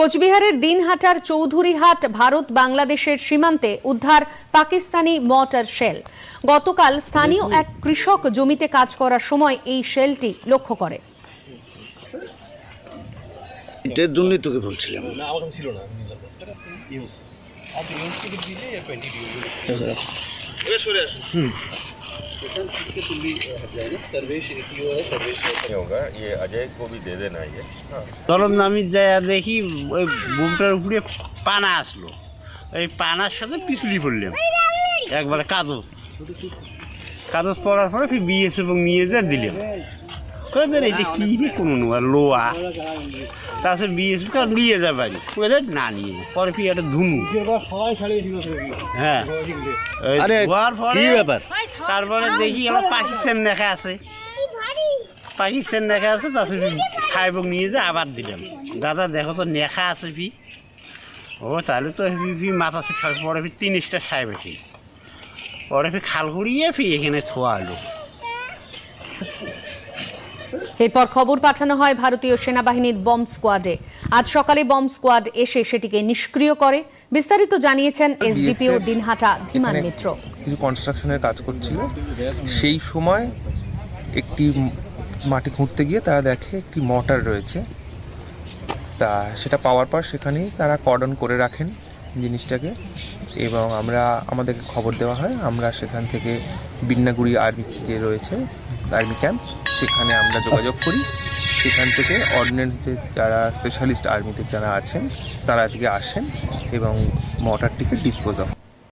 কোচবিহারের দিনহাটার চৌধুরীহাট ভারত বাংলাদেশের সীমান্তে উদ্ধার পাকিস্তানি মর্টার শেল। গতকাল স্থানীয় এক কৃষক জমিতে কাজ করার সময় এই শেলটি লক্ষ্য করে। এটার জন্যই তোকে বলছিলাম। তলব নামি যায় দেখি ওই বুমটার উপরে পানা আসলো, ওই পানার সাথে পিছলি পড়লাম একবারে কাগজ পড়ার পরে ফির বিএসএফ নিয়ে যা দিলাম। কোথায় এটা কি রে কোনো লোয়া, তারপরে বিএসএফ নিয়ে যা বাড়ি ওদের না নিয়ে পরে ফির একটা ধুনু। হ্যাঁ কি ব্যাপার, তারপরে দেখি আমার পাকিস্তান লেখা আছে, তারপরে খাইব নিয়ে যা আবার দিলাম। দাদা দেখো তো নেখা আছে ফি, ও তাহলে তো মাথা পরে ফির 3 সাহেব আছে, পরে ফির খাল করিয়ে ফি এখানে ছোয়া হলো। এরপর খবর পাঠানো হয় ভারতীয় সেনাবাহিনীর বম্ব স্কোয়াডে। আজ সকালে বম্ব স্কোয়াড এসে সেটিকে নিষ্ক্রিয় করে। বিস্তারিত জানিয়েছেন এসডিপিও দিনহাটা ধীমান মিত্র। কিছু কনস্ট্রাকশনের কাজ করছিল, সেই সময় একটি মাটি খুঁড়তে গিয়ে তারা দেখে একটি মর্টার রয়েছে। তা সেটা পাওয়ার পর সেখানেই তারা কর্ডন করে রাখেন জিনিসটাকে, এবং আমাদেরকে খবর দেওয়া হয়। আমরা সেখান থেকে বিন্নাগুড়ি আর্মি যে রয়েছে আর্মি ক্যাম্প, সেখানে আমরা যোগাযোগ করি। সেখান থেকে অর্ডিন্যান্স যে যারা স্পেশালিস্ট আর্মিতে যারা আছেন তারা আজকে আসেন এবং মর্টারটিকে ডিসপোজ অফ